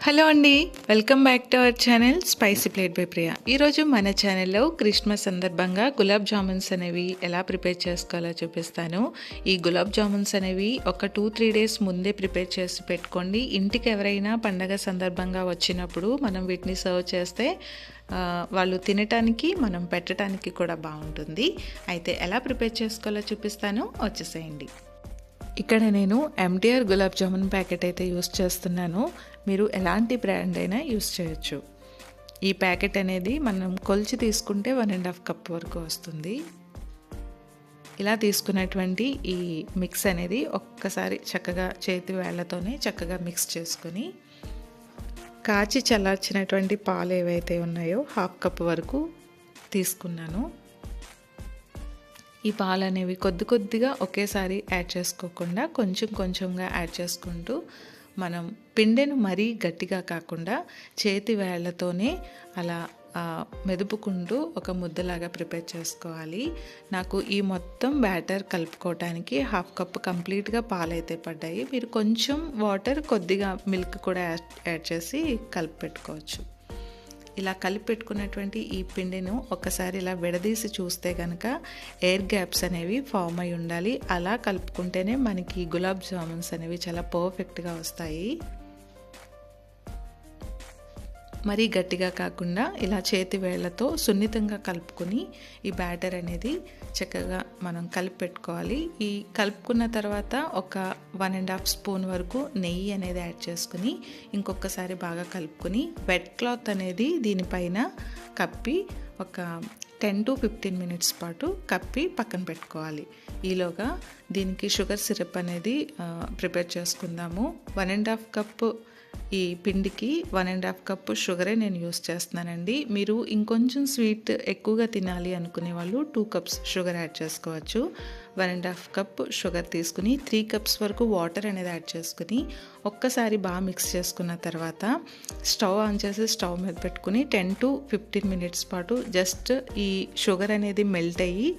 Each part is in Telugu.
హలో అండి, welcome back to our channel spicy plate by Priya. ఈరోజు మన ఛానల్లో క్రిస్మస్ సందర్భంగా గులాబ్ జామున్స్ అనేవి ఎలా ప్రిపేర్ చేసుకోవాలో చూపిస్తాను. ఈ గులాబ్ జామున్స్ అనేవి ఒక 2-3 డేస్ ముందే ప్రిపేర్ చేసి పెట్టుకోండి. ఇంటికి ఎవరైనా పండగ సందర్భంగా వచ్చినప్పుడు మనం వీటిని సర్వ్ చేస్తే వాళ్ళు తినటానికి మనం పెట్టడానికి కూడా బాగుంటుంది. అయితే ఎలా ప్రిపేర్ చేసుకోవాలో చూపిస్తాను, వచ్చేసేయండి. ఇక్కడ నేను MTR గులాబ్ జామున్ ప్యాకెట్ అయితే యూస్ చేస్తున్నాను. మీరు ఎలాంటి బ్రాండ్ అయినా యూస్ చేయొచ్చు. ఈ ప్యాకెట్ అనేది మనం కొలిచి తీసుకుంటే 1.5 కప్ వరకు వస్తుంది. ఇలా తీసుకున్నటువంటి ఈ మిక్స్ అనేది ఒక్కసారి చక్కగా చేతి వేళ్లతోనే చక్కగా మిక్స్ చేసుకొని కాచి చల్లార్చినటువంటి పాలు ఏవైతే ఉన్నాయో 1/2 కప్ వరకు తీసుకున్నాను. ఈ పాలు అనేవి కొద్దిగా ఒకేసారి యాడ్ చేసుకోకుండా కొంచెం కొంచెంగా యాడ్ చేసుకుంటూ మనం పిండెను మరీ గట్టిగా కాకుండా చేతి వేళ్లతోనే అలా మెదుపుకుంటూ ఒక ముద్దలాగా ప్రిపేర్ చేసుకోవాలి. నాకు ఈ మొత్తం బ్యాటర్ కలుపుకోవడానికి 1/2 కప్ కంప్లీట్గా పాలైతే పడ్డాయి. మీరు కొంచెం వాటర్ కొద్దిగా మిల్క్ కూడా యాడ్ చేసి కలిపి పెట్టుకోవచ్చు. ఇలా కలిపి పెట్టుకున్నటువంటి ఈ పిండిను ఒకసారి ఇలా విడదీసి చూస్తే కనుక ఎయిర్ గ్యాప్స్ అనేవి ఫామ్ అయి ఉండాలి. అలా కలుపుకుంటేనే మనకి గులాబ్ జామున్స్ అనేవి చాలా పర్ఫెక్ట్గా వస్తాయి. మరీ గట్టిగా కాకుండా ఇలా చేతి వేళ్లతో సున్నితంగా కలుపుకొని ఈ బ్యాటర్ అనేది చక్కగా మనం కలిపి పెట్టుకోవాలి. ఈ కలుపుకున్న తర్వాత ఒక 1.5 స్పూన్ వరకు నెయ్యి అనేది యాడ్ చేసుకుని ఇంకొకసారి బాగా కలుపుకొని వెట్ క్లాత్ అనేది దీనిపైన కప్పి ఒక 10-15 మినిట్స్ పాటు కప్పి పక్కన పెట్టుకోవాలి. ఈలోగా దీనికి షుగర్ సిరప్ అనేది ప్రిపేర్ చేసుకుందాము. 1.5 కప్ ఈ పిండికి 1.5 కప్ షుగరే నేను యూస్ చేస్తున్నానండి. మీరు ఇంకొంచెం స్వీట్ ఎక్కువగా తినాలి అనుకునే వాళ్ళు 2 కప్స్ షుగర్ యాడ్ చేసుకోవచ్చు. 1.5 కప్ షుగర్ తీసుకుని 3 కప్స్ వరకు వాటర్ అనేది యాడ్ చేసుకుని ఒక్కసారి బాగా మిక్స్ చేసుకున్న తర్వాత స్టవ్ ఆన్ చేసి స్టవ్ మీద పెట్టుకుని 10-15 మినిట్స్ పాటు జస్ట్ ఈ షుగర్ అనేది మెల్ట్ అయ్యి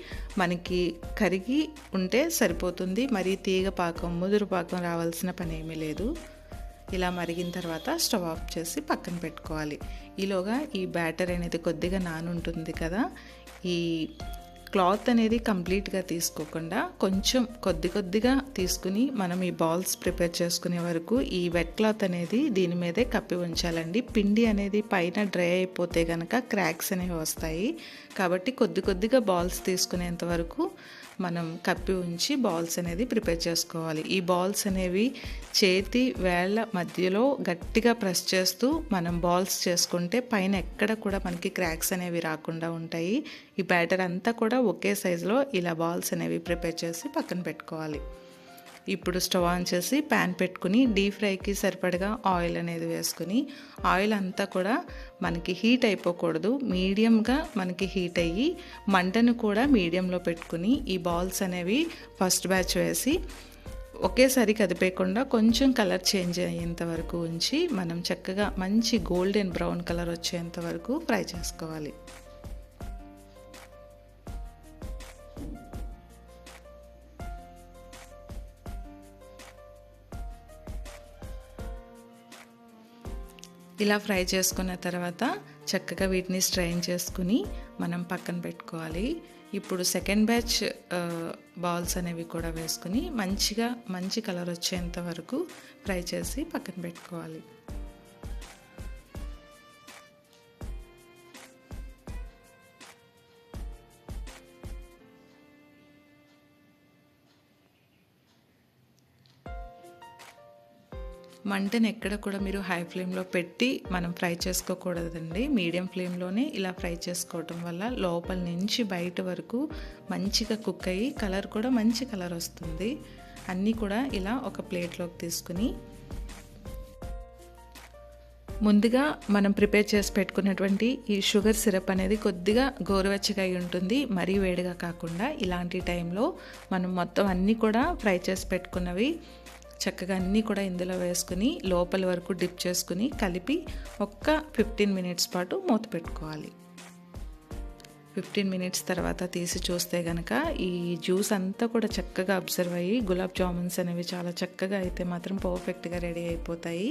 మనకి కరిగి ఉంటే సరిపోతుంది. మరి తీగ పాకం ముదురు పాకం రావాల్సిన పని ఏమీ లేదు. ఇలా మరిగిన తర్వాత స్టవ్ ఆఫ్ చేసి పక్కన పెట్టుకోవాలి. ఈలోగా ఈ బ్యాటర్ అనేది కొద్దిగా నానుంటుంది కదా, ఈ క్లాత్ అనేది కంప్లీట్గా తీసుకోకుండా కొంచెం కొద్దిగా తీసుకుని మనం ఈ బాల్స్ ప్రిపేర్ చేసుకునే వరకు ఈ వెట్ క్లాత్ అనేది దీని మీదే కప్పి ఉంచాలండి. పిండి అనేది పైన డ్రై అయిపోతే కనుక క్రాక్స్ అనేవి వస్తాయి. కాబట్టి కొద్దిగా బాల్స్ తీసుకునేంత వరకు మనం కప్పి ఉంచి బాల్స్ అనేది ప్రిపేర్ చేసుకోవాలి. ఈ బాల్స్ అనేవి చేతి వేళ్ళ మధ్యలో గట్టిగా ప్రెస్ చేస్తూ మనం బాల్స్ చేసుకుంటే పైన ఎక్కడ కూడా మనకి క్రాక్స్ అనేవి రాకుండా ఉంటాయి. ఈ బ్యాటర్ అంతా కూడా ఒకే సైజులో ఇలా బాల్స్ అనేవి ప్రిపేర్ చేసి పక్కన పెట్టుకోవాలి. ఇప్పుడు స్టవ్ ఆన్ చేసి ప్యాన్ పెట్టుకుని డీప్ ఫ్రైకి సరిపడగా ఆయిల్ అనేది వేసుకుని ఆయిల్ అంతా కూడా మనకి హీట్ అయిపోకూడదు, మీడియంగా మనకి హీట్ అయ్యి మంటను కూడా మీడియంలో పెట్టుకుని ఈ బాల్స్ అనేవి ఫస్ట్ బ్యాచ్ వేసి ఒకేసారి కదిపేయకుండా కొంచెం కలర్ చేంజ్ అయ్యేంత వరకు ఉంచి మనం చక్కగా మంచి గోల్డెన్ బ్రౌన్ కలర్ వచ్చేంత వరకు ఫ్రై చేసుకోవాలి. ఇలా ఫ్రై చేసుకున్న తర్వాత చక్కగా వీటిని స్ట్రైన్ చేసుకుని మనం పక్కన పెట్టుకోవాలి. ఇప్పుడు సెకండ్ బ్యాచ్ బాల్స్ అనేవి కూడా వేసుకుని మంచి కలర్ వచ్చేంత వరకు ఫ్రై చేసి పక్కన పెట్టుకోవాలి. మంటను ఎక్కడ కూడా మీరు హై ఫ్లేమ్లో పెట్టి మనం ఫ్రై చేసుకోకూడదండి. మీడియం ఫ్లేమ్లోనే ఇలా ఫ్రై చేసుకోవటం వల్ల లోపల నుంచి బయట వరకు మంచిగా కుక్ అయ్యి కలర్ కూడా మంచి కలర్ వస్తుంది. అన్నీ కూడా ఇలా ఒక ప్లేట్లోకి తీసుకుని ముందుగా మనం ప్రిపేర్ చేసి పెట్టుకున్నటువంటి ఈ షుగర్ సిరప్ అనేది కొద్దిగా గోరువెచ్చగా అయి ఉంటుంది, మరీ వేడిగా కాకుండా. ఇలాంటి టైంలో మనం మొత్తం అన్నీ కూడా ఫ్రై చేసి పెట్టుకున్నవి చక్కగా అన్నీ కూడా ఇందులో వేసుకుని లోపల వరకు డిప్ చేసుకుని కలిపి ఒక్క 15 మినిట్స్ పాటు మూత పెట్టుకోవాలి. 15 మినిట్స్ తర్వాత తీసి చూస్తే కనుక ఈ జ్యూస్ అంతా కూడా చక్కగా అబ్జర్వ్ అయ్యి గులాబ్ జామున్స్ అనేవి చాలా చక్కగా అయితే మాత్రం పర్ఫెక్ట్గా రెడీ అయిపోతాయి.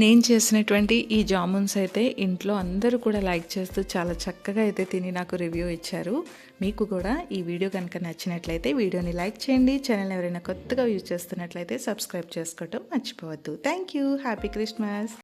నేను చేసినటువంటి ఈ జామున్స్ అయితే ఇంట్లో అందరూ కూడా లైక్ చేస్తూ చాలా చక్కగా అయితే తిని నాకు రివ్యూ ఇచ్చారు. మీకు కూడా ఈ వీడియో కనుక నచ్చినట్లయితే వీడియోని లైక్ చేయండి. ఛానల్ ఎవరైనా కొత్తగా యూజ్ చేస్తున్నట్లయితే సబ్స్క్రైబ్ చేసుకోవటం మర్చిపోవద్దు. Thank you. Happy Christmas.